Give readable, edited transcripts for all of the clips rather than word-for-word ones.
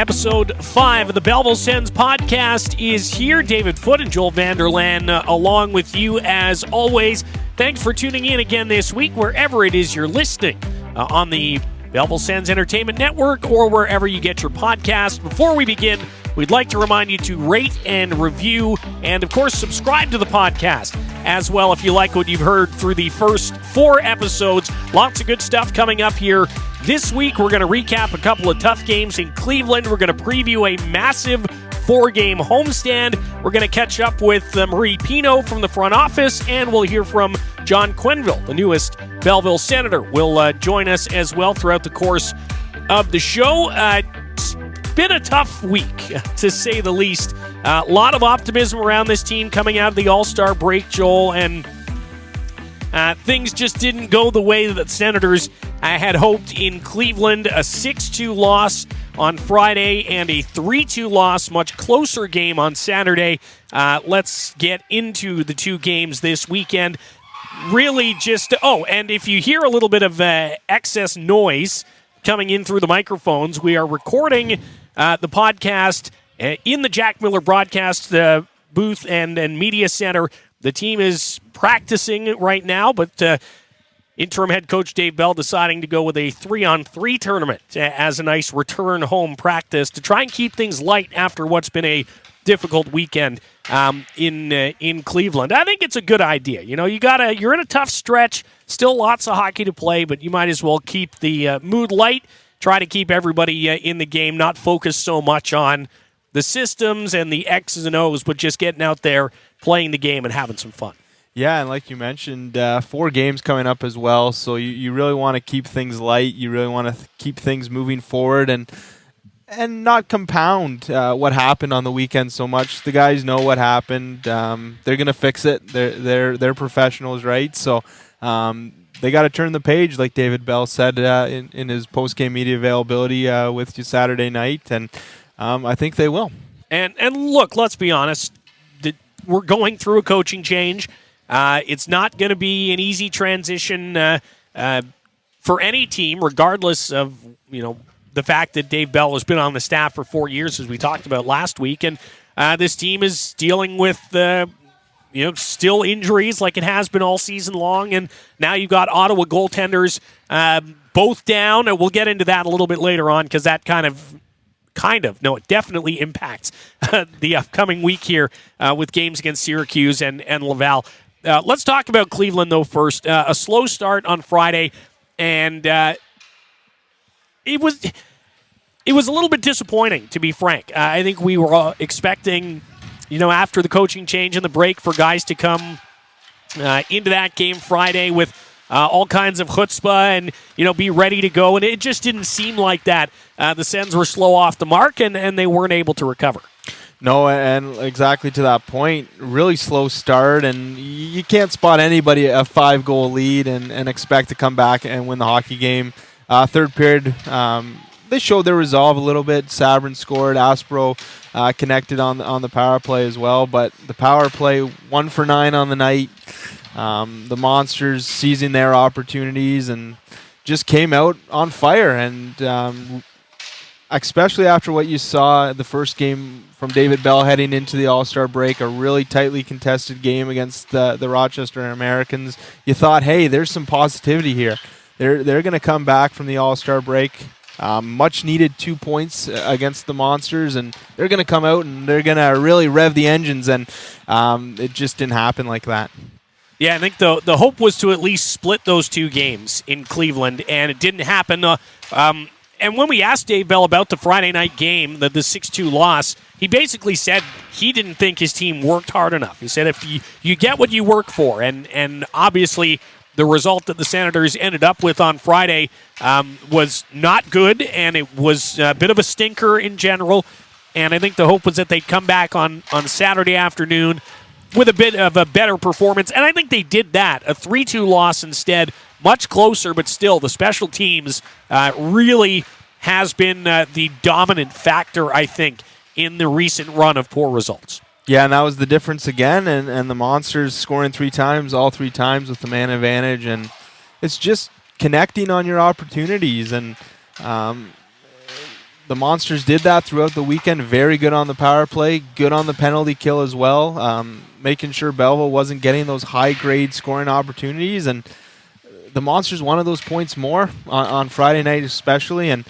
Episode 5 of the Belleville Sens podcast is here. David Foote and Joel Vanderlaan along with you as always. Thanks for tuning in again this week, wherever it is you're listening on the Belleville Sens Entertainment Network or wherever you get your podcast. Before we begin, we'd like to remind you to rate and review and, of course, subscribe to the podcast as well if you like what you've heard through the first 4 episodes. Lots of good stuff coming up here. This week, we're going to recap a couple of tough games in Cleveland. We're going to preview a massive 4-game homestand. We're going to catch up with Marie Pineault from the front office, and we'll hear from John Quenneville, the newest Belleville Senator, will join us as well throughout the course of the show. It's been a tough week, to say the least. A lot of optimism around this team coming out of the All-Star break, Joel, and things just didn't go the way that the Senators had hoped in Cleveland. A 6-2 loss on Friday and a 3-2 loss, much closer game on Saturday. Let's get into the 2 games this weekend. Really just, and if you hear a little bit of excess noise coming in through the microphones, we are recording the podcast in the Jack Miller broadcast booth and media center. The team is practicing right now, but interim head coach Dave Bell deciding to go with a 3-on-3 tournament as a nice return home practice to try and keep things light after what's been a difficult weekend in Cleveland. I think it's a good idea. You know, you're in a tough stretch, still lots of hockey to play, but you might as well keep the mood light, try to keep everybody in the game, not focus so much on the systems and the X's and O's, but just getting out there, playing the game, and having some fun. Yeah, and like you mentioned, 4 games coming up as well, so you really want to keep things light. You really want to keep things moving forward and not compound what happened on the weekend so much. The guys know what happened. They're going to fix it. They're professionals, right? So they got to turn the page, like David Bell said in his post-game media availability with you Saturday night, and I think they will. And look, let's be honest. We're going through a coaching change. It's not going to be an easy transition for any team, regardless of the fact that Dave Bell has been on the staff for 4 years, as we talked about last week, and this team is dealing with still injuries like it has been all season long, and now you've got Ottawa goaltenders both down, and we'll get into that a little bit later on because that it definitely impacts the upcoming week here with games against Syracuse and Laval. Let's talk about Cleveland, though, first. A slow start on Friday, and it was a little bit disappointing, to be frank. I think we were expecting, after the coaching change and the break, for guys to come into that game Friday with all kinds of chutzpah and, be ready to go. And it just didn't seem like that. The Sens were slow off the mark, and they weren't able to recover. No, and exactly to that point, really slow start, and you can't spot anybody a 5-goal lead and expect to come back and win the hockey game. Third period, they showed their resolve a little bit. Sabrin scored. Aspro connected on the power play as well, but the power play 1 for 9 on the night. The Monsters seizing their opportunities and just came out on fire, and especially after what you saw the first game from David Bell heading into the All-Star break, a really tightly contested game against the Rochester Americans. You thought, hey, there's some positivity here. They're going to come back from the All-Star break. Much needed 2 points against the Monsters, and they're going to come out and they're going to really rev the engines, and it just didn't happen like that. Yeah, I think the hope was to at least split those 2 games in Cleveland, and it didn't happen. And when we asked Dave Bell about the Friday night game, the 6-2 loss, he basically said he didn't think his team worked hard enough. He said if you get what you work for, and obviously the result that the Senators ended up with on Friday was not good, and it was a bit of a stinker in general. And I think the hope was that they'd come back on Saturday afternoon with a bit of a better performance, and I think they did that. A 3-2 loss instead, much closer, but still the special teams really has been the dominant factor, I think, in the recent run of poor results. Yeah, and that was the difference again, and the Monsters scoring 3 times, all 3 times with the man advantage, and it's just connecting on your opportunities, and the Monsters did that throughout the weekend. Very good on the power play, good on the penalty kill as well, making sure Belleville wasn't getting those high-grade scoring opportunities. And the Monsters wanted those points more on Friday night especially, and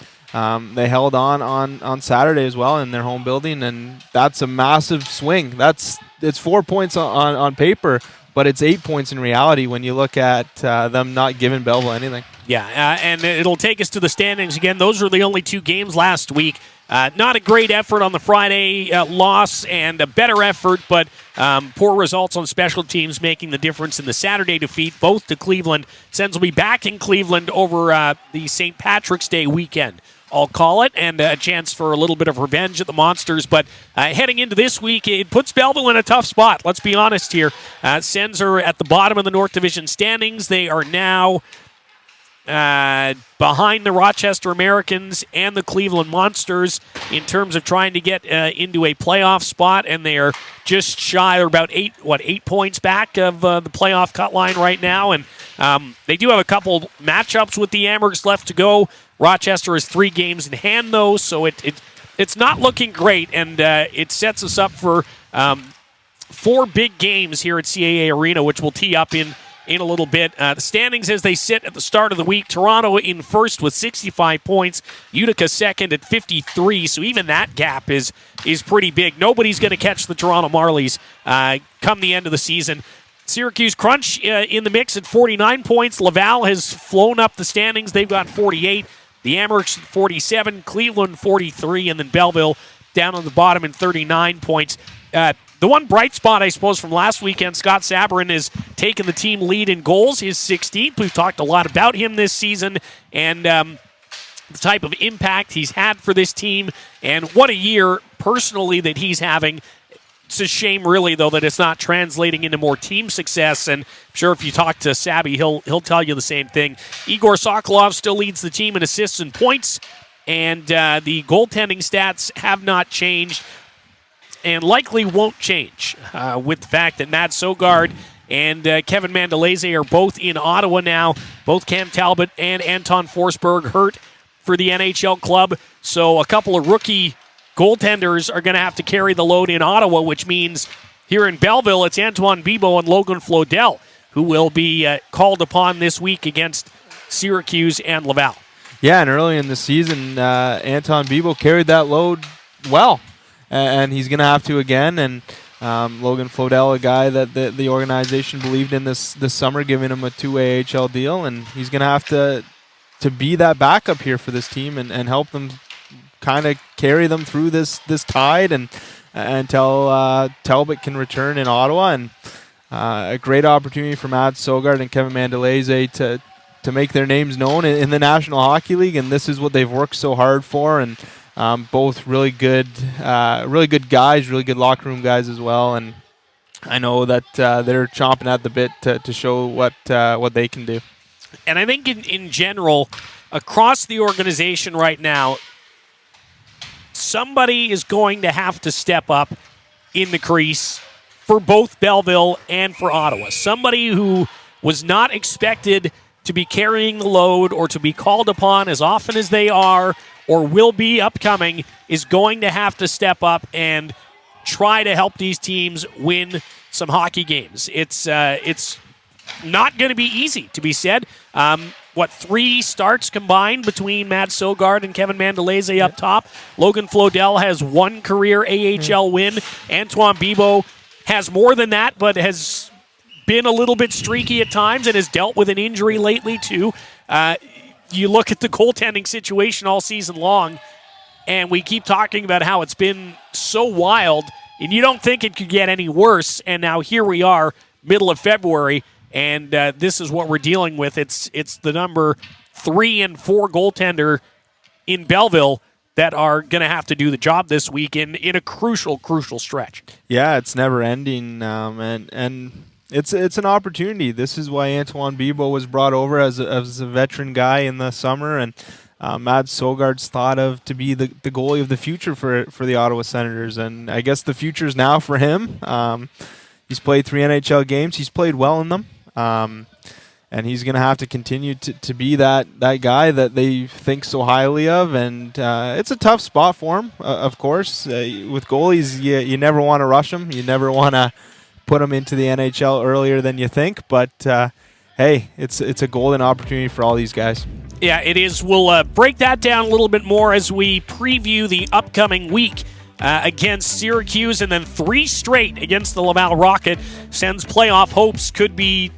they held on Saturday as well in their home building, and that's a massive swing. It's 4 points on paper, but it's 8 points in reality when you look at them not giving Belleville anything. Yeah, and it'll take us to the standings again. Those were the only 2 games last week. Not a great effort on the Friday loss, and a better effort, but poor results on special teams making the difference in the Saturday defeat, both to Cleveland. Sens will be back in Cleveland over the St. Patrick's Day weekend, I'll call it, and a chance for a little bit of revenge at the Monsters. But heading into this week, it puts Belleville in a tough spot. Let's be honest here. Sens are at the bottom of the North Division standings. They are now behind the Rochester Americans and the Cleveland Monsters in terms of trying to get into a playoff spot, and they are just shy, or about 8 points back of the playoff cut line right now. And they do have a couple matchups with the Amherst left to go. Rochester has 3 games in hand, though, so it's not looking great, and it sets us up for 4 big games here at CAA Arena, which we'll tee up in a little bit. The standings as they sit at the start of the week: Toronto in first with 65 points, Utica second at 53, so even that gap is pretty big. Nobody's going to catch the Toronto Marlies come the end of the season. Syracuse Crunch in the mix at 49 points. Laval has flown up the standings. They've got 48. The Amherst 47, Cleveland 43, and then Belleville down on the bottom in 39 points. The one bright spot, I suppose, from last weekend, Scott Sabourin has taken the team lead in goals, his 16th. We've talked a lot about him this season and the type of impact he's had for this team, and what a year personally that he's having. It's a shame, really, though, that it's not translating into more team success, and I'm sure if you talk to Sabby, he'll tell you the same thing. Igor Sokolov still leads the team in assists and points, and the goaltending stats have not changed and likely won't change with the fact that Matt Sogard and Kevin Mandalese are both in Ottawa now. Both Cam Talbot and Anton Forsberg hurt for the NHL club, so a couple of rookie goaltenders are going to have to carry the load in Ottawa, which means here in Belleville, it's Antoine Bibeau and Logan Flodell who will be called upon this week against Syracuse and Laval. Yeah, and early in the season, Anton Bibeau carried that load well, and he's going to have to again. And Logan Flodell, a guy that the organization believed in this summer, giving him a 2-way AHL deal, and he's going to have to be that backup here for this team and help them kind of carry them through this tide until Talbot can return in Ottawa. And a great opportunity for Matt Sogard and Kevin Mandalese to make their names known in the National Hockey League, and this is what they've worked so hard for. And both really good guys, really good locker room guys as well. And I know that they're chomping at the bit to show what they can do. And I think in general, across the organization right now, somebody is going to have to step up in the crease for both Belleville and for Ottawa. Somebody who was not expected to be carrying the load or to be called upon as often as they are or will be upcoming is going to have to step up and try to help these teams win some hockey games. It's not going to be easy, to be said. 3 starts combined between Matt Sogard and Kevin Mandalese up top. Logan Flodell has 1 career AHL win. Antoine Bibeau has more than that, but has been a little bit streaky at times and has dealt with an injury lately, too. You look at the goaltending situation all season long, and we keep talking about how it's been so wild, and you don't think it could get any worse. And now here we are, middle of February, and this is what we're dealing with. It's the number 3 and 4 goaltender in Belleville that are going to have to do the job this week in a crucial stretch. Yeah, it's never ending, and it's an opportunity. This is why Antoine Bibeau was brought over as a veteran guy in the summer, and Matt Sogard's thought of to be the goalie of the future for the Ottawa Senators, and I guess the future is now for him. He's played 3 NHL games. He's played well in them. and he's going to have to continue to be that guy that they think so highly of. And it's a tough spot for him, of course. With goalies, you never want to rush them. You never want to put them into the NHL earlier than you think. But, hey, it's a golden opportunity for all these guys. Yeah, it is. We'll break that down a little bit more as we preview the upcoming week against Syracuse, and then 3 straight against the Laval Rocket. Sens playoff hopes could be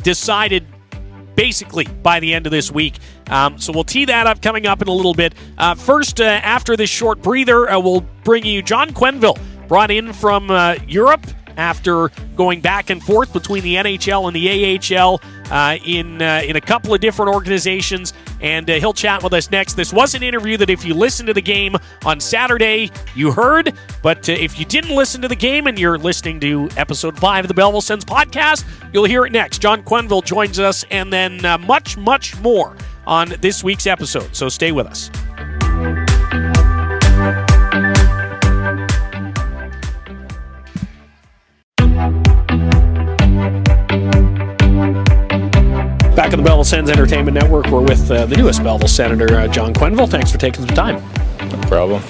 decided basically by the end of this week. So we'll tee that up coming up in a little bit. First, after this short breather, we'll bring you John Quenneville, brought in from Europe after going back and forth between the NHL and the AHL in a couple of different organizations, and he'll chat with us next. This was an interview that if you listened to the game on Saturday, you heard, but if you didn't listen to the game and you're listening to episode 5 of the Belleville Sens podcast, you'll hear it next. John Quenneville joins us, and then much, much more on this week's episode, so stay with us. Back on the Belleville Sens Entertainment Network, we're with the newest Belleville Senator, John Quenneville. Thanks for taking some time. No problem.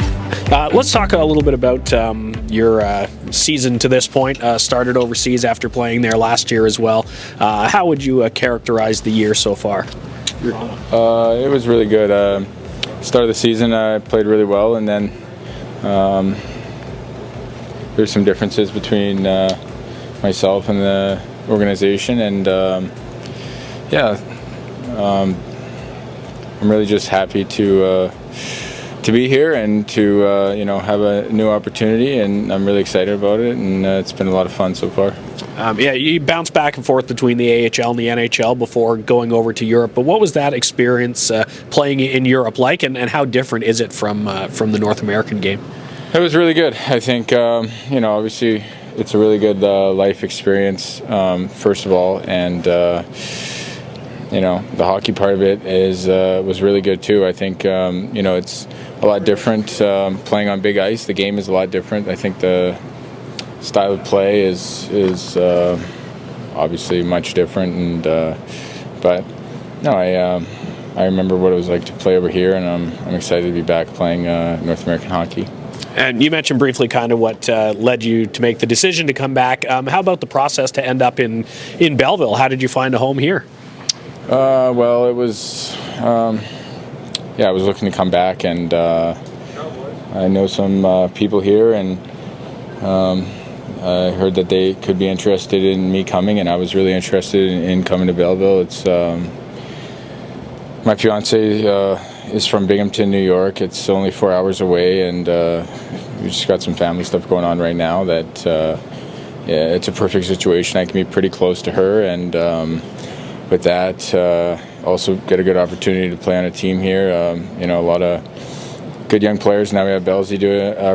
Let's talk a little bit about your season to this point. Started overseas after playing there last year as well. How would you characterize the year so far? It was really good. Start of the season, I played really well, and then there's some differences between myself and the organization, and I'm really just happy to be here and to have a new opportunity, and I'm really excited about it, and it's been a lot of fun so far. You bounced back and forth between the AHL and the NHL before going over to Europe, but what was that experience playing in Europe like, and how different is it from the North American game? It was really good. I think obviously it's a really good life experience, first of all, and the hockey part of it was really good too. I think it's a lot different playing on big ice. The game is a lot different. I think the style of play is obviously much different, and but no, I remember what it was like to play over here, and I'm excited to be back playing North American hockey. And you mentioned briefly kind of what led you to make the decision to come back. How about the process to end up in Belleville? How did you find a home here? Well, it was I was looking to come back, and I know some people here, and I heard that they could be interested in me coming, and I was really interested in coming to Belleville. It's my fiance is from Binghamton, New York. It's only 4 hours away, and we just got some family stuff going on right now that it's a perfect situation. I can be pretty close to her, and with that, also get a good opportunity to play on a team here. A lot of good young players. Now we have Belzy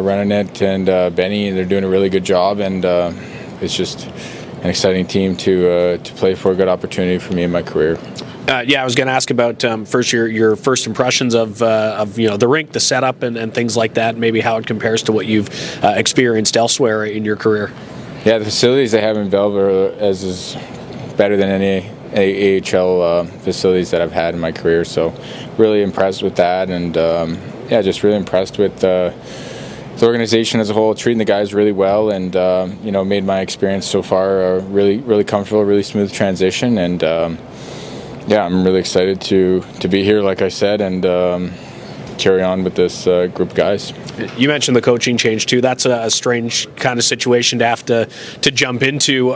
running it, and Benny. They're doing a really good job, and it's just an exciting team to play for. A good opportunity for me in my career. I was going to ask about first your first impressions of the rink, the setup, and things like that. Maybe how it compares to what you've experienced elsewhere in your career. Yeah, the facilities they have in Belleville is better than any AHL facilities that I've had in my career. So really impressed with that, and just really impressed with the organization as a whole, treating the guys really well, and made my experience so far really, really comfortable, really smooth transition, and I'm really excited to be here, like I said, and carry on with this group of guys. You mentioned the coaching change too. That's a strange kind of situation to have to jump into.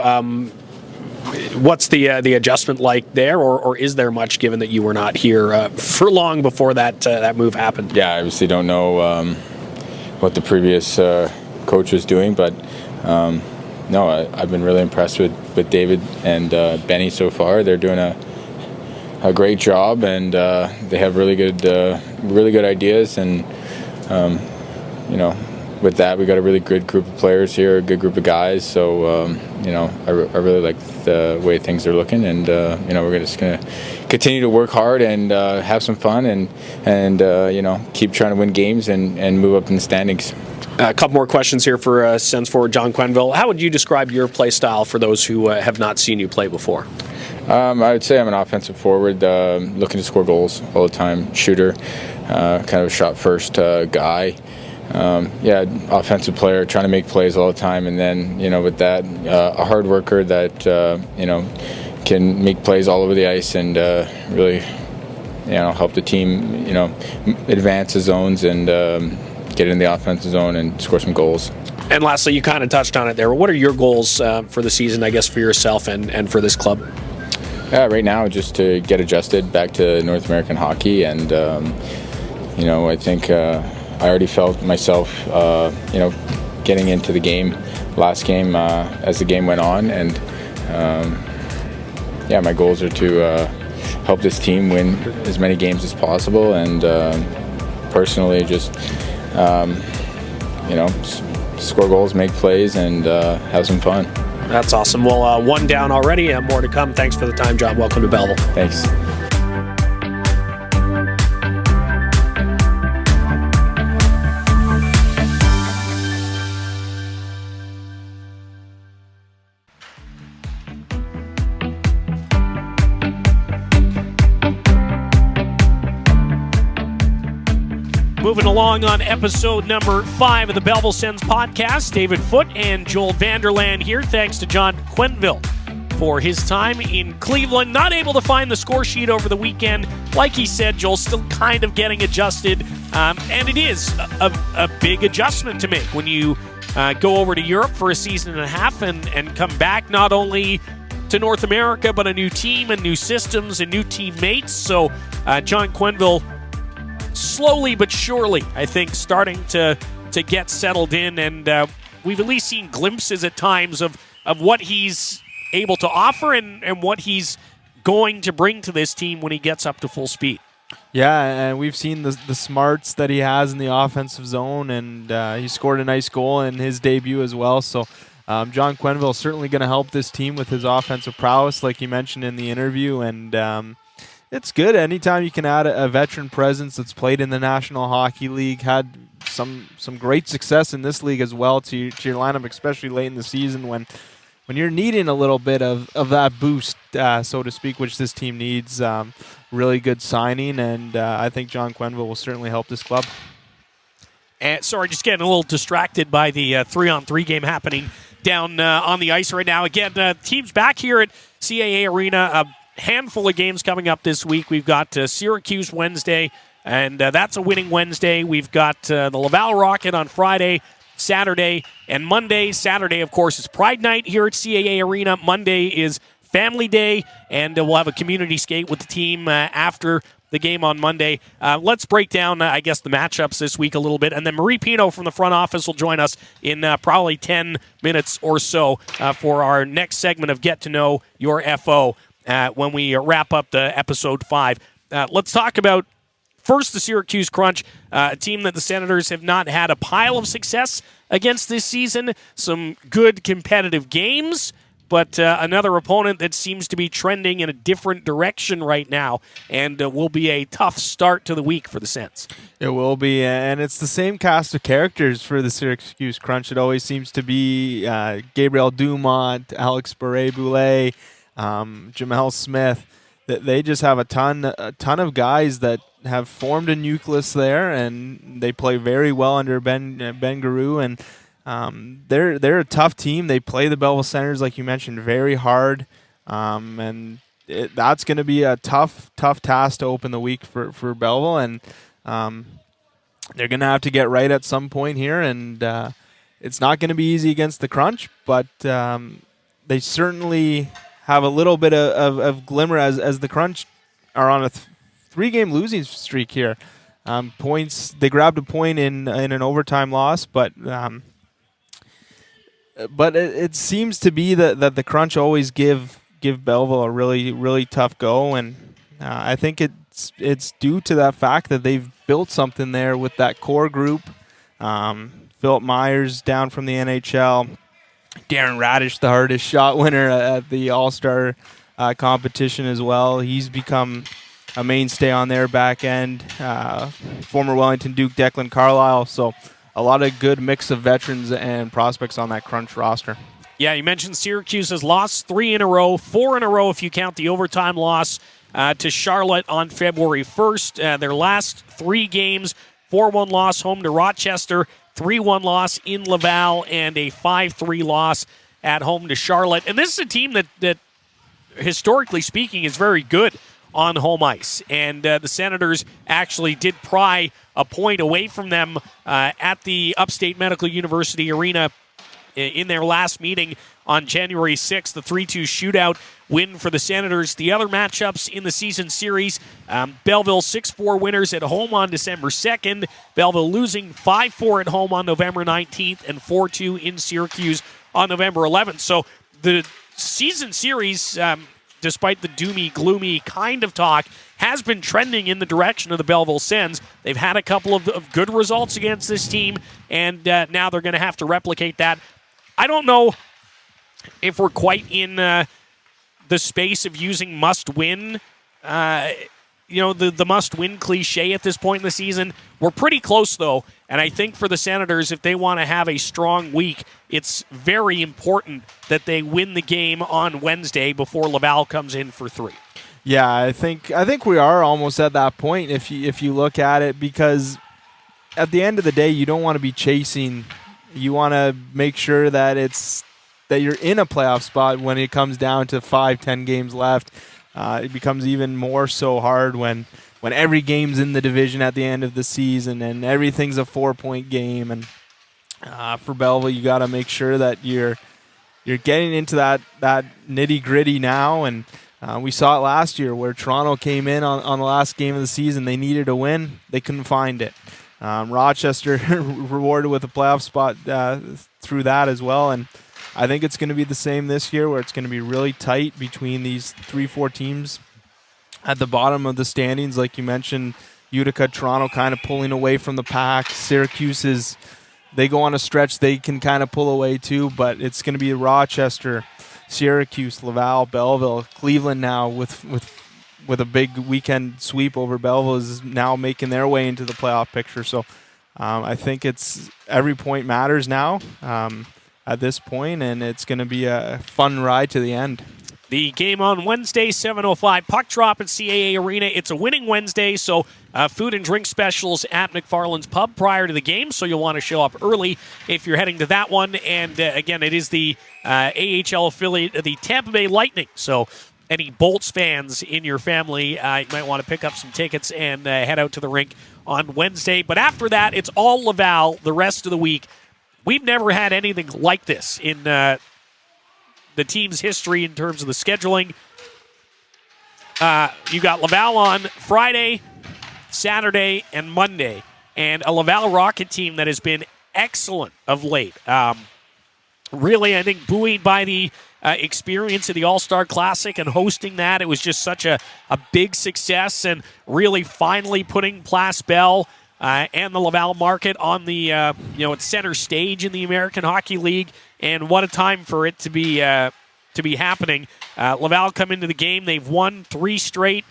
What's the adjustment like there, or is there much, given that you were not here for long before that move happened? Yeah, I obviously don't know what the previous coach was doing, but I've been really impressed with David and Benny so far. They're doing a great job, and they have really good ideas, and with that, we got a really good group of players here, a good group of guys. So, I really like the way things are looking, and we're just going to continue to work hard and have some fun, and keep trying to win games and move up in the standings. A couple more questions here for Sens forward John Quenneville. How would you describe your play style for those who have not seen you play before? I would say I'm an offensive forward, looking to score goals all the time, shooter, kind of a shot-first guy. Offensive player, trying to make plays all the time, and then, with that, a hard worker that, can make plays all over the ice and really, help the team, advance the zones and get in the offensive zone and score some goals. And lastly, you kind of touched on it there. What are your goals for the season, I guess, for yourself and for this club? Right now, just to get adjusted back to North American hockey, and I think I already felt myself, getting into the game, last game as the game went on, and my goals are to help this team win as many games as possible, and personally, just score goals, make plays, and have some fun. That's awesome. Well, one down already, more to come. Thanks for the time, John. Welcome to Belleville. Thanks. Moving along on episode number 5 of the Belleville Sens podcast, David Foote and Joel Vanderlaan here. Thanks to John Quenneville for his time in Cleveland. Not able to find the score sheet over the weekend. Like he said, Joel's still kind of getting adjusted. And it is a big adjustment to make when you go over to Europe for a season and a half and come back not only to North America, but a new team and new systems and new teammates. So John Quenneville, slowly but surely, I think, starting to get settled in, and we've at least seen glimpses at times of what he's able to offer and what he's going to bring to this team when he gets up to full speed. Yeah, and we've seen the smarts that he has in the offensive zone, and he scored a nice goal in his debut as well. So John Quenneville is certainly going to help this team with his offensive prowess, like you mentioned in the interview, and it's good. Anytime you can add a veteran presence that's played in the National Hockey League, had some great success in this league as well to your lineup, especially late in the season when you're needing a little bit of that boost, so to speak, which this team needs. Really good signing, and I think John Quenneville will certainly help this club. And sorry, just getting a little distracted by the 3-on-3 game happening down on the ice right now. Again, teams back here at CAA Arena. Handful of games coming up this week. We've got Syracuse Wednesday, and that's a winning Wednesday. We've got the Laval Rocket on Friday, Saturday, and Monday. Saturday, of course, is Pride Night here at CAA Arena. Monday is Family Day, and we'll have a community skate with the team after the game on Monday. Let's break down, I guess, the matchups this week a little bit, and then Marie Pineault from the front office will join us in probably 10 minutes or so for our next segment of Get to Know Your FO. When we wrap up the episode 5. Let's talk about first the Syracuse Crunch, a team that the Senators have not had a pile of success against this season. Some good competitive games, but another opponent that seems to be trending in a different direction right now, and will be a tough start to the week for the Sens. It will be, and it's the same cast of characters for the Syracuse Crunch. It always seems to be Gabriel Dumont, Alex Beret-Boulet, Jamel Smith. They just have a ton of guys that have formed a nucleus there, and they play very well under Ben Garou, and they're a tough team. They play the Belleville Senators, like you mentioned, very hard, and that's going to be a tough task to open the week for Belleville, and they're going to have to get right at some point here, and it's not going to be easy against the Crunch, but they certainly have a little bit of glimmer as the Crunch are on a 3-game losing streak here. Points, they grabbed a point in an overtime loss, but it seems to be that the Crunch always give Belleville a really, really tough go, and I think it's due to that fact that they've built something there with that core group. Philip Myers down from the NHL. Darren Radish, the hardest shot winner at the All-Star competition as well. He's become a mainstay on their back end. Former Wellington Duke Declan Carlisle. So a lot of good mix of veterans and prospects on that crunch roster. Yeah, you mentioned Syracuse has lost 3 in a row, 4 in a row if you count the overtime loss to Charlotte on February 1st. Their last 3 games, 4-1 loss home to Rochester, 3-1 loss in Laval, and a 5-3 loss at home to Charlotte. And this is a team that historically speaking, is very good on home ice. And the Senators actually did pry a point away from them at the Upstate Medical University Arena in their last meeting on January 6th, the 3-2 shootout win for the Senators. The other matchups in the season series, Belleville 6-4 winners at home on December 2nd, Belleville losing 5-4 at home on November 19th, and 4-2 in Syracuse on November 11th. So the season series, despite the doomy, gloomy kind of talk, has been trending in the direction of the Belleville Sens. They've had a couple of good results against this team, and now they're going to have to replicate that. I don't know if we're quite in the space of using must-win, the must-win cliche at this point in the season. We're pretty close, though, and I think for the Senators, if they want to have a strong week, it's very important that they win the game on Wednesday before Laval comes in for 3. Yeah, I think we are almost at that point if you look at it, because at the end of the day, you don't want to be chasing. You want to make sure that you're in a playoff spot when it comes down to 5-10 games left. It becomes even more so hard when every game's in the division at the end of the season and everything's a 4-point game. And for Belleville, you got to make sure that you're getting into that nitty gritty now. And we saw it last year where Toronto came in on the last game of the season. They needed a win. They couldn't find it. Rochester rewarded with a playoff spot through that as well. And I think it's going to be the same this year, where it's going to be really tight between these 3-4 teams at the bottom of the standings. Like you mentioned, Utica, Toronto kind of pulling away from the pack. Syracuse they go on a stretch, they can kind of pull away too, but it's going to be Rochester, Syracuse, Laval, Belleville, Cleveland now with a big weekend sweep over Belleville is now making their way into the playoff picture. So I think it's every point matters now at this point, and it's going to be a fun ride to the end. The game on Wednesday, 7:05, puck drop at CAA Arena. It's a winning Wednesday, so food and drink specials at McFarland's Pub prior to the game, so you'll want to show up early if you're heading to that one. And again, it is the AHL affiliate of the Tampa Bay Lightning, so any Bolts fans in your family, you might want to pick up some tickets and head out to the rink on Wednesday. But after that, it's all Laval the rest of the week. We've never had anything like this in the team's history in terms of the scheduling. You got Laval on Friday, Saturday, and Monday, and a Laval Rocket team that has been excellent of late. Really, I think, buoyed by the experience of the All-Star Classic and hosting that. It was just such a big success, and really finally putting Place Bell and the Laval market on the its center stage in the American Hockey League. And what a time for it to be happening. Laval come into the game. They've won 3 straight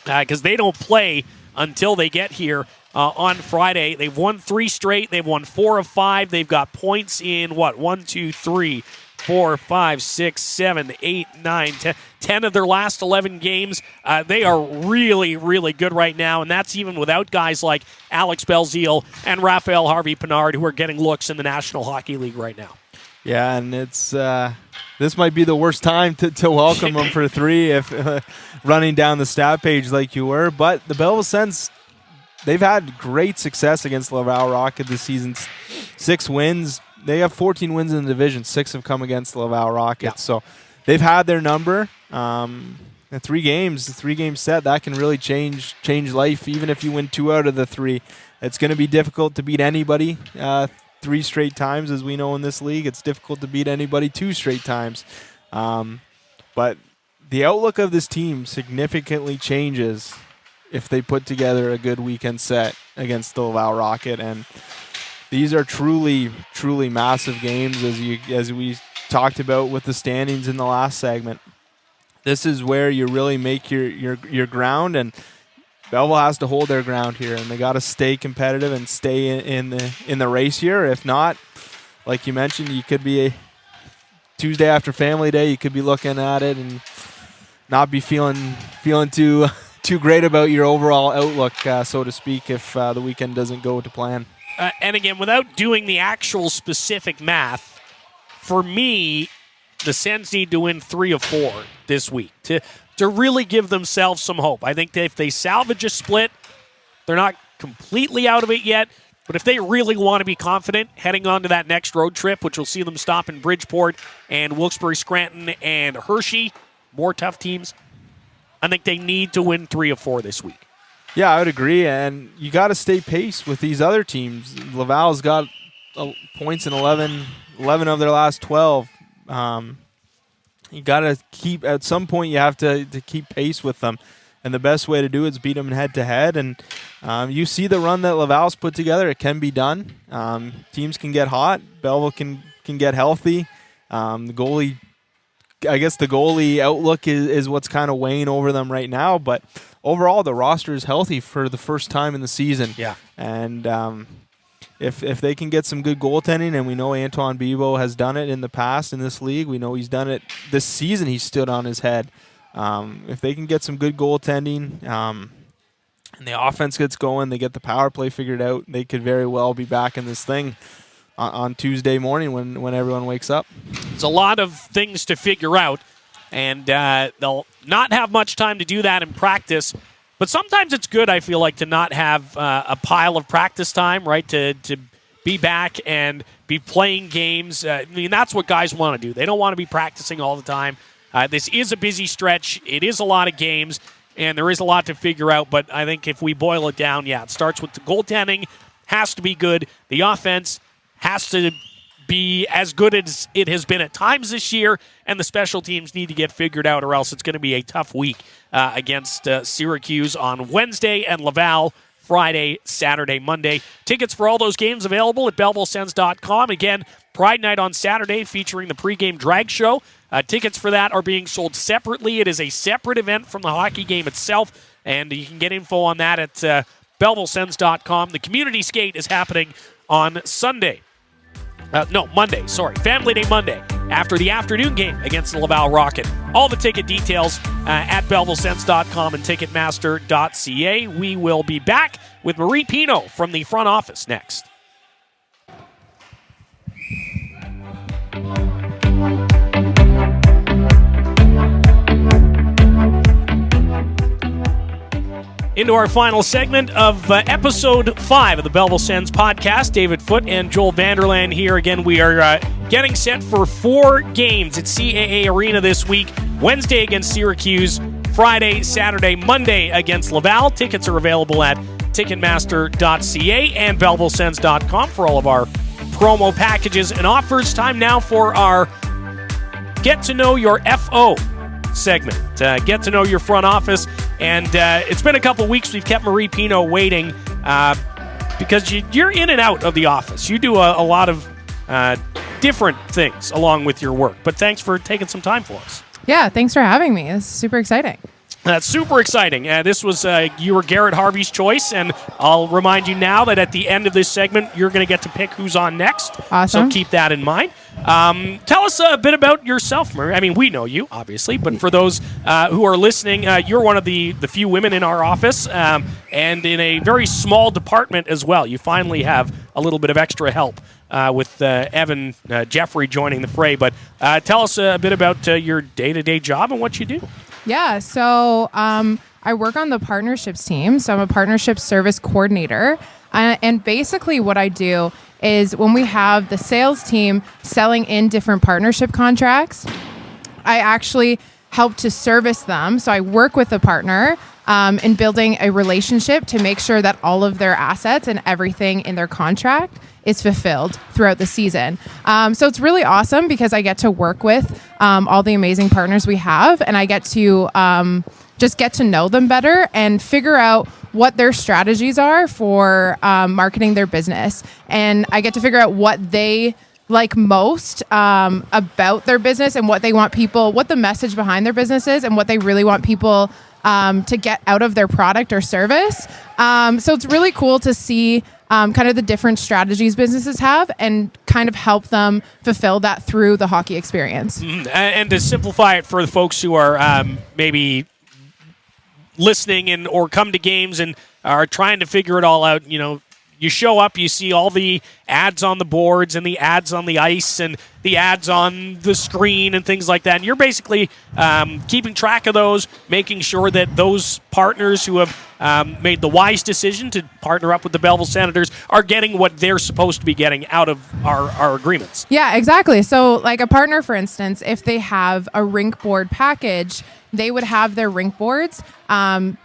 because they don't play until they get here on Friday. They've won 3 straight. They've won 4 of 5. They've got points in 1, 2, 3, 4, 5, 6, 7, 8, 9, 10 of their last 11 games. They are really, really good right now, and that's even without guys like Alex Belzile and Raphael Harvey-Pinard, who are getting looks in the National Hockey League right now. Yeah, and it's this might be the worst time to welcome them for 3 if running down the stat page like you were. But the Belleville Sens, they've had great success against Laval Rocket this season. 6 wins. They have 14 wins in the division. 6 have come against the Laval Rockets. Yeah. So they've had their number. In 3 games, the 3-game set, that can really change life. Even if you win 2 out of the 3, it's going to be difficult to beat anybody 3 straight times, as we know in this league. It's difficult to beat anybody 2 straight times. But the outlook of this team significantly changes if they put together a good weekend set against the Laval Rocket. And these are truly, truly massive games, as we talked about with the standings in the last segment. This is where you really make your ground, and Belleville has to hold their ground here, and they got to stay competitive and stay in the race here. If not, like you mentioned, you could be a Tuesday after family day. You could be looking at it and not be feeling too great about your overall outlook, so to speak, if the weekend doesn't go to plan. And again, without doing the actual specific math, for me, the Sens need to win 3 of 4 this week to really give themselves some hope. I think that if they salvage a split, they're not completely out of it yet, but if they really want to be confident heading on to that next road trip, which will see them stop in Bridgeport and Wilkes-Barre, Scranton, and Hershey, more tough teams, I think they need to win 3 of 4 this week. Yeah, I would agree, and you got to stay pace with these other teams. Laval's got points in 11 of their last 12. You got to keep, at some point, you have to keep pace with them. And the best way to do it is beat them head-to-head. And you see the run that Laval's put together. It can be done. Teams can get hot. Belleville can get healthy. The goalie outlook is what's kind of weighing over them right now. But overall, the roster is healthy for the first time in the season. Yeah. And if they can get some good goaltending, and we know Antoine Bibeau has done it in the past in this league, we know he's done it this season. He stood on his head. If they can get some good goaltending and the offense gets going, they get the power play figured out, they could very well be back in this thing on Tuesday morning when everyone wakes up. It's a lot of things to figure out, and they'll not have much time to do that in practice. But sometimes it's good, I feel like, to not have a pile of practice time, right, to be back and be playing games. I mean, that's what guys want to do. They don't want to be practicing all the time. This is a busy stretch. It is a lot of games, and there is a lot to figure out. But I think if we boil it down, yeah, it starts with the goaltending, has to be good. The offense has to be as good as it has been at times this year, and the special teams need to get figured out, or else it's going to be a tough week against Syracuse on Wednesday and Laval Friday, Saturday, Monday. Tickets for all those games available at BellevilleSens.com. Again, Pride Night on Saturday featuring the pregame drag show. Tickets for that are being sold separately. It is a separate event from the hockey game itself, and you can get info on that at BellevilleSens.com. The community skate is happening on Monday, Family Day Monday, after the afternoon game against the Laval Rocket. All the ticket details at BellevilleSens.com and Ticketmaster.ca. We will be back with Marie Pineault from the front office next. Into our final segment of episode 5 of the Belleville Sens podcast. David Foote and Joel Vanderlaan here. Again, we are getting set for 4 games at CAA Arena this week. Wednesday against Syracuse, Friday, Saturday, Monday against Laval. Tickets are available at Ticketmaster.ca and BellevilleSens.com for all of our promo packages and offers. Time now for our Get to Know Your FO segment. Get to know your front office. And it's been a couple weeks. We've kept Marie Pineault waiting because you're in and out of the office. You do a lot of different things along with your work. But thanks for taking some time for us. Yeah, thanks for having me. It's super exciting. That's super exciting. This was you were Garrett Harvey's choice, and I'll remind you now that at the end of this segment, you're going to get to pick who's on next. Awesome. So keep that in mind. Tell us a bit about yourself, Marie. I mean, we know you, obviously, but for those who are listening, you're one of the few women in our office, and in a very small department as well. You finally have a little bit of extra help with Evan Jeffrey joining the fray. But tell us a bit about your day-to-day job and what you do. Yeah, so I work on the partnerships team. So I'm a partnership service coordinator. And basically what I do is when we have the sales team selling in different partnership contracts, I actually help to service them. So I work with the partner in building a relationship to make sure that all of their assets and everything in their contract is fulfilled throughout the season. So it's really awesome because I get to work with all the amazing partners we have, and I get to just get to know them better and figure out what their strategies are for marketing their business. And I get to figure out what they like most about their business and what they want people, what the message behind their business is and what they really want people to get out of their product or service. So it's really cool to see kind of the different strategies businesses have and kind of help them fulfill that through the hockey experience. Mm-hmm. And to simplify it for the folks who are maybe listening or come to games and are trying to figure it all out, you show up, you see all the ads on the boards and the ads on the ice and the ads on the screen and things like that. And you're basically keeping track of those, making sure that those partners who have made the wise decision to partner up with the Belleville Senators are getting what they're supposed to be getting out of our agreements. Yeah, exactly. So like a partner, for instance, if they have a rink board package, they would have their rink boards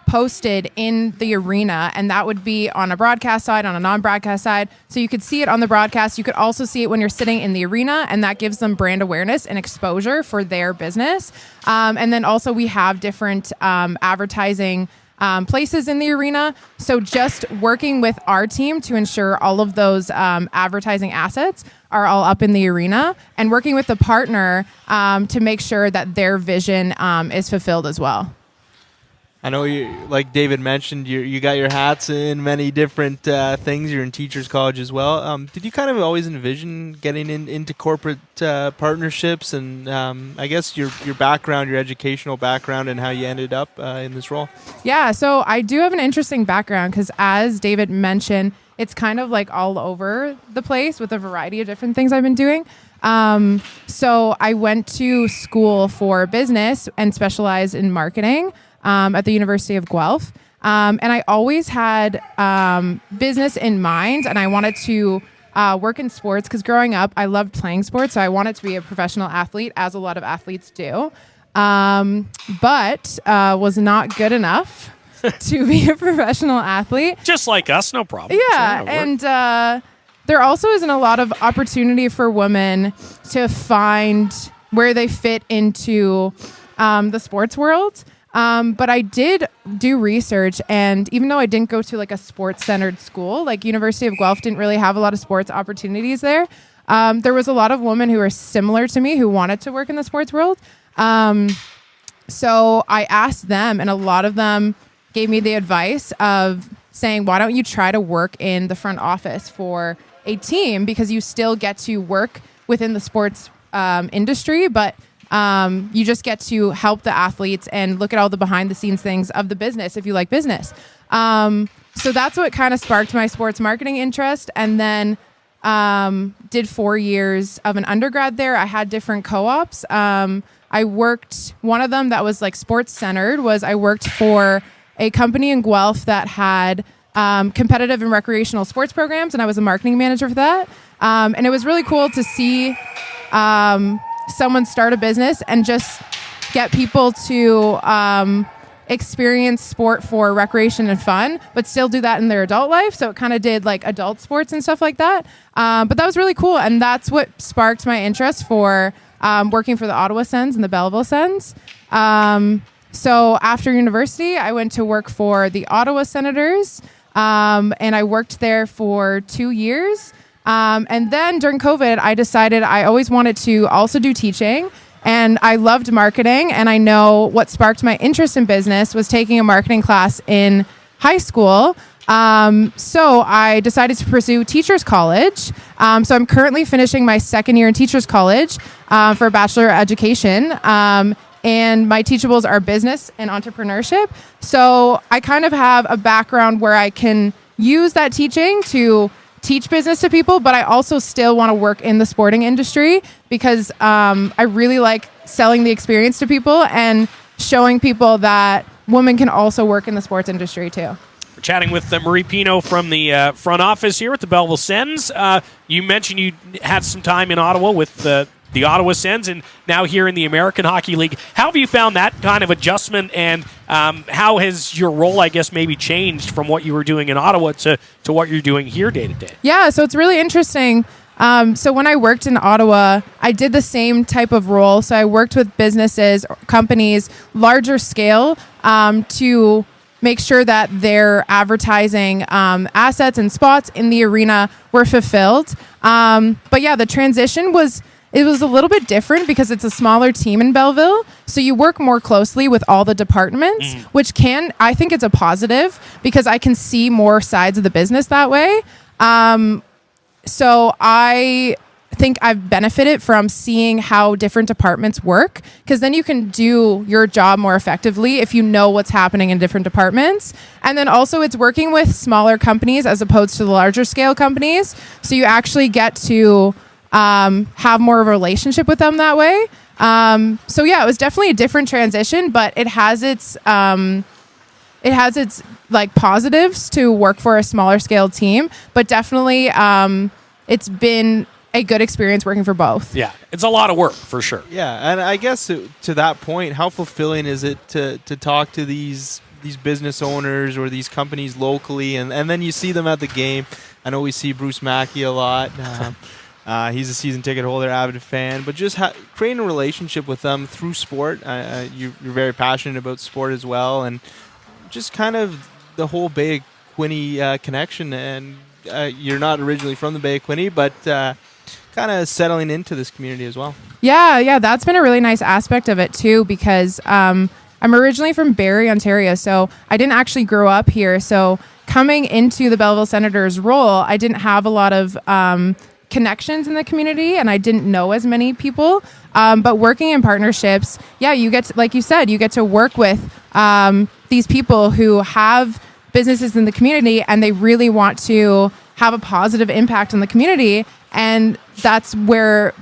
posted in the arena, and that would be on a broadcast side, on a non-broadcast side. So you could see it on the broadcast. You could also see it when you're sitting in the arena, and that gives them brand awareness and exposure for their business. And then also we have different advertising places in the arena. So just working with our team to ensure all of those advertising assets are all up in the arena, and working with the partner to make sure that their vision is fulfilled as well. I know you, like David mentioned, you got your hats in many different things. You're in Teachers College as well. Did you kind of always envision getting into corporate partnerships, and I guess your background, your educational background, and how you ended up in this role? Yeah, so I do have an interesting background because, as David mentioned, it's kind of like all over the place with a variety of different things I've been doing. So I went to school for business and specialized in marketing at the University of Guelph. And I always had business in mind, and I wanted to work in sports because growing up, I loved playing sports. So I wanted to be a professional athlete, as a lot of athletes do, but was not good enough to be a professional athlete. Just like us, no problem. Yeah, and there also isn't a lot of opportunity for women to find where they fit into the sports world. But I did do research, and even though I didn't go to like a sports-centered school, like University of Guelph didn't really have a lot of sports opportunities there, there was a lot of women who were similar to me who wanted to work in the sports world. So I asked them, and a lot of them gave me the advice of saying, why don't you try to work in the front office for a team, because you still get to work within the sports industry, but you just get to help the athletes and look at all the behind the scenes things of the business if you like business. So that's what kind of sparked my sports marketing interest. And then did 4 years of an undergrad there. I had different co-ops. I worked, one of them that was like sports centered was I worked for a company in Guelph that had competitive and recreational sports programs, and I was a marketing manager for that. And it was really cool to see someone start a business and just get people to experience sport for recreation and fun, but still do that in their adult life. So it kind of did like adult sports and stuff like that. But that was really cool. And that's what sparked my interest for working for the Ottawa Sens and the Belleville Sens. So after university, I went to work for the Ottawa Senators, and I worked there for 2 years. And then during COVID, I decided I always wanted to also do teaching, and I loved marketing. And I know what sparked my interest in business was taking a marketing class in high school. So I decided to pursue Teachers College. So I'm currently finishing my second year in Teachers College for a Bachelor of Education. And my teachables are business and entrepreneurship. So I kind of have a background where I can use that teaching to teach business to people, but I also still want to work in the sporting industry because I really like selling the experience to people and showing people that women can also work in the sports industry too. We're chatting with Marie Pineault from the front office here at the Belleville Sens. You mentioned you had some time in Ottawa with the Ottawa Sens and now here in the American Hockey League. How have you found that kind of adjustment, and how has your role, I guess, maybe changed from what you were doing in Ottawa to what you're doing here day to day? Yeah, so it's really interesting. So when I worked in Ottawa, I did the same type of role. So I worked with businesses, companies, larger scale, to make sure that their advertising assets and spots in the arena were fulfilled. But yeah, the transition was it was a little bit different because it's a smaller team in Belleville. So you work more closely with all the departments, which I think it's a positive because I can see more sides of the business that way. So I think I've benefited from seeing how different departments work, because then you can do your job more effectively if you know what's happening in different departments. And then also it's working with smaller companies as opposed to the larger scale companies. So you actually get to have more of a relationship with them that way. So yeah, it was definitely a different transition, but it has its like positives to work for a smaller scale team, but definitely it's been a good experience working for both. Yeah, it's a lot of work for sure. Yeah, and I guess to that point, how fulfilling is it to talk to these business owners or these companies locally, and then you see them at the game? I know we see Bruce Mackey a lot. He's a season ticket holder, avid fan, but just creating a relationship with them through sport. You're very passionate about sport as well, and just kind of the whole Bay of Quinte connection. And you're not originally from the Bay of Quinte, but kind of settling into this community as well. Yeah, that's been a really nice aspect of it too, because I'm originally from Barrie, Ontario, so I didn't actually grow up here. So coming into the Belleville Senators role, I didn't have a lot of connections in the community, and I didn't know as many people. But working in partnerships, you get to, like you said, you get to work with these people who have businesses in the community, and they really want to have a positive impact on the community. And that's where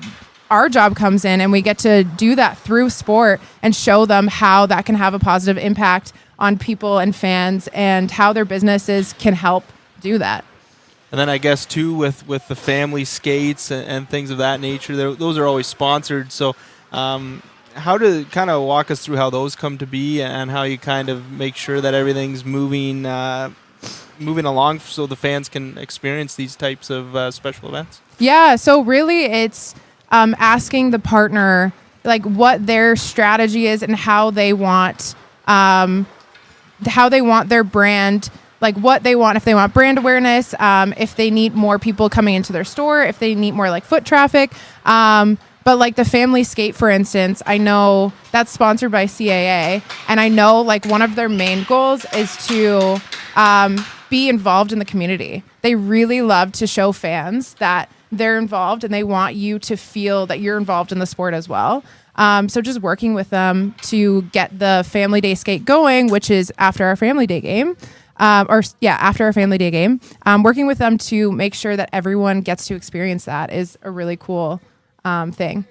our job comes in, and we get to do that through sport and show them how that can have a positive impact on people and fans, and how their businesses can help do that. And then I guess too with the family skates and things of that nature, those are always sponsored. So how to kind of walk us through how those come to be, and how you kind of make sure that everything's moving along so the fans can experience these types of special events? Yeah, so really it's asking the partner like what their strategy is and how they want their brand, like what they want, if they want brand awareness, if they need more people coming into their store, if they need more like foot traffic. But like the family skate, for instance, I know that's sponsored by CAA, and I know like one of their main goals is to be involved in the community. They really love to show fans that they're involved, and they want you to feel that you're involved in the sport as well. So just working with them to get the Family Day skate going, which is after our Family Day game. After our Family Day game, working with them to make sure that everyone gets to experience that is a really cool thing.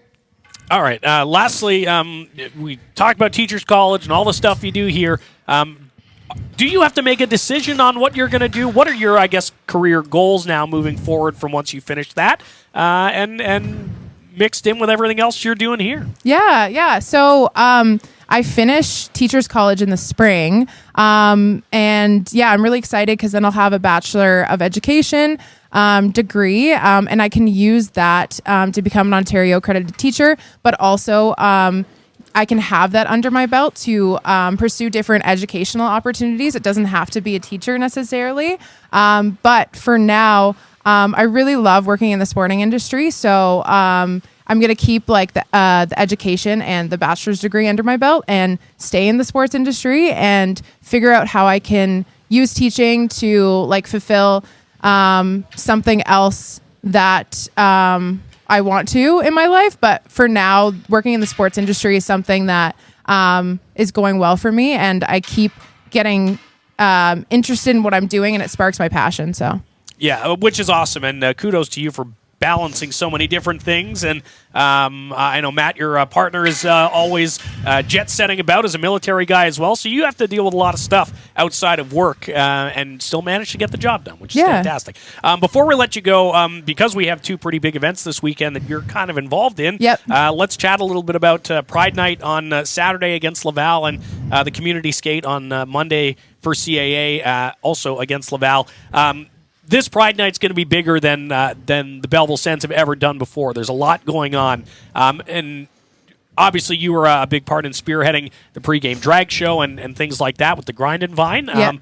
All right. Lastly, we talked about Teachers College and all the stuff you do here. Do you have to make a decision on what you're going to do? What are your, I guess, career goals now moving forward from once you finish that, and mixed in with everything else you're doing here? Yeah. So I finished Teachers College in the spring, and I'm really excited because then I'll have a Bachelor of Education degree, and I can use that to become an Ontario accredited teacher, but also I can have that under my belt to pursue different educational opportunities. It doesn't have to be a teacher necessarily, but for now, I really love working in the sporting industry, so I'm going to keep like the education and the bachelor's degree under my belt and stay in the sports industry and figure out how I can use teaching to like fulfill something else that I want to in my life. But for now, working in the sports industry is something that is going well for me, and I keep getting interested in what I'm doing, and it sparks my passion. So yeah, which is awesome, and kudos to you for balancing so many different things. And I know, Matt, your partner is always jet-setting about as a military guy as well, so you have to deal with a lot of stuff outside of work and still manage to get the job done, which is fantastic. Before we let you go, because we have two pretty big events this weekend that you're kind of involved in, let's chat a little bit about Pride Night on Saturday against Laval, and the community skate on Monday for CAA, also against Laval. This Pride Night's going to be bigger than the Belleville Sens have ever done before. There's a lot going on. And obviously you were a big part in spearheading the pregame drag show and things like that with the Grind and Vine.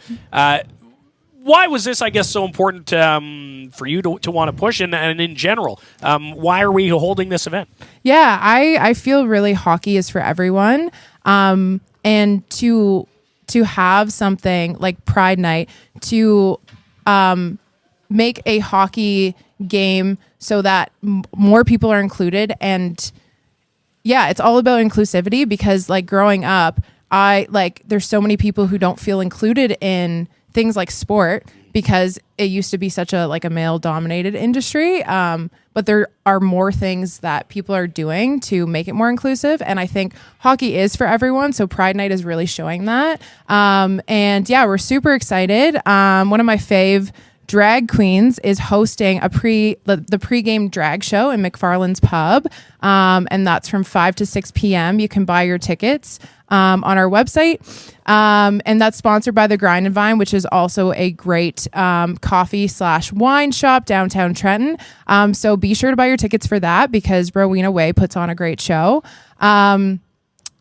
why was this, I guess, so important for you to want to push, and in general? Why are we holding this event? Yeah, I feel really hockey is for everyone. And to have something like Pride Night, to make a hockey game so that more people are included. And yeah, it's all about inclusivity, because like growing up, there's so many people who don't feel included in things like sport, because it used to be such a male dominated industry. But there are more things that people are doing to make it more inclusive. And I think hockey is for everyone. So Pride Night is really showing that. And yeah, we're super excited. One of my fave drag queens is hosting the pregame drag show in McFarland's Pub. And that's from 5 to 6 p.m. You can buy your tickets on our website. And that's sponsored by the Grind and Vine, which is also a great coffee/wine shop downtown Trenton. So be sure to buy your tickets for that, because Rowena Way puts on a great show. And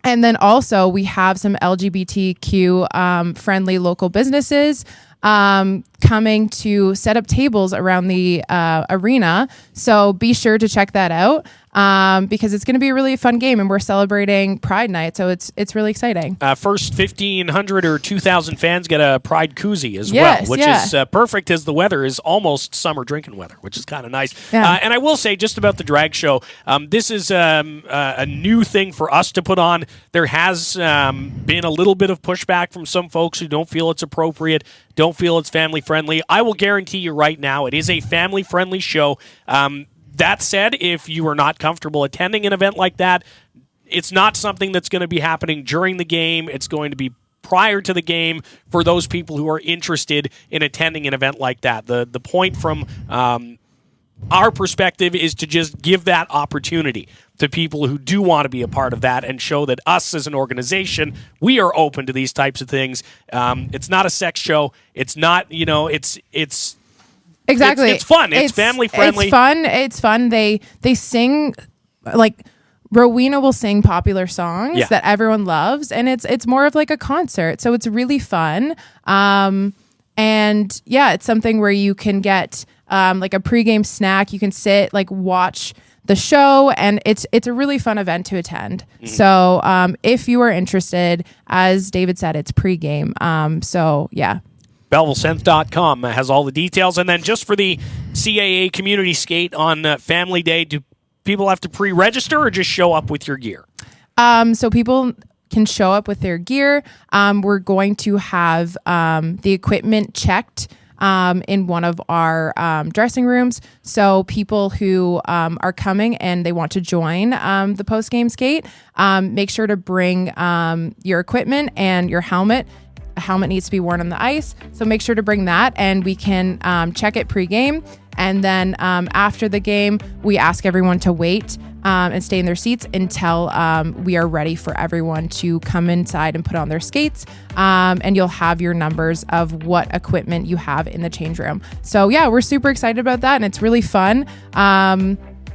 then also we have some LGBTQ friendly local businesses coming to set up tables around the arena. So be sure to check that out, because it's going to be a really fun game, and we're celebrating Pride Night. So it's really exciting. First 1,500 or 2,000 fans get a Pride koozie as well, which is perfect, as the weather is almost summer drinking weather, which is kind of nice. Yeah. And I will say just about the drag show, this is a new thing for us to put on. There has been a little bit of pushback from some folks who don't feel it's appropriate, don't feel it's family friendly. I will guarantee you right now, it is a family friendly show. That said, if you are not comfortable attending an event like that, it's not something that's going to be happening during the game. It's going to be prior to the game for those people who are interested in attending an event like that. The point from our perspective is to just give that opportunity to people who do want to be a part of that, and show that us as an organization, we are open to these types of things. It's not a sex show. It's not, it's exactly. It's fun. It's family friendly. It's fun. They sing, like Rowena will sing popular songs that everyone loves, and it's more of like a concert. So it's really fun. And yeah, it's something where you can get like a pregame snack. You can sit, watch the show, and it's a really fun event to attend. Mm-hmm. So if you are interested, as David said, it's pregame. So yeah. BellevilleSens.com has all the details. And then just for the CAA community skate on Family Day, do people have to pre-register or just show up with your gear? So people can show up with their gear. We're going to have the equipment checked in one of our dressing rooms. So people who are coming and they want to join the post-game skate, make sure to bring your equipment and your helmet. A helmet needs to be worn on the ice, so make sure to bring that, and we can check it pre-game. And then after the game, we ask everyone to wait and stay in their seats until we are ready for everyone to come inside and put on their skates. And you'll have your numbers of what equipment you have in the change room. So yeah, we're super excited about that, and it's really fun.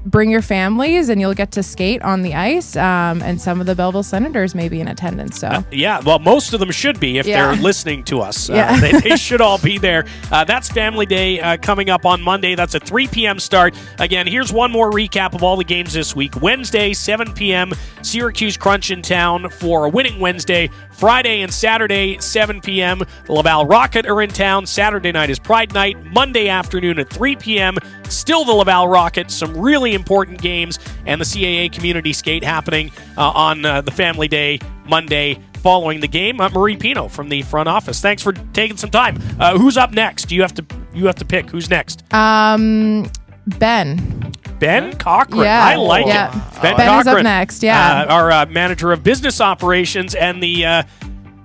Bring your families, and you'll get to skate on the ice. And some of the Belleville Senators may be in attendance. So well, most of them should be if they're listening to us. They should all be there. That's Family Day coming up on Monday. That's a 3 p.m. start. Again, here's one more recap of all the games this week. Wednesday, 7 p.m., Syracuse Crunch in town for a winning Wednesday. Friday and Saturday, 7 p.m., the Laval Rocket are in town. Saturday night is Pride Night. Monday afternoon at 3 p.m., still the Laval Rocket. Some really important games, and the CAA Community Skate happening on the Family Day Monday following the game. Marie Pineault from the front office. Thanks for taking some time. Who's up next? You have to pick. Who's next? Ben Cochran. Yeah. I like it. Ben Cochran is up next. Yeah. Our manager of business operations and the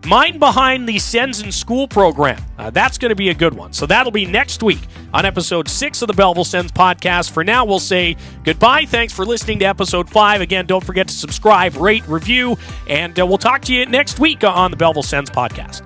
mind behind the Sens in School program. That's going to be a good one. So that'll be next week on episode 6 of the Belleville Sens podcast. For now, we'll say goodbye. Thanks for listening to episode 5. Again, don't forget to subscribe, rate, review, and we'll talk to you next week on the Belleville Sens podcast.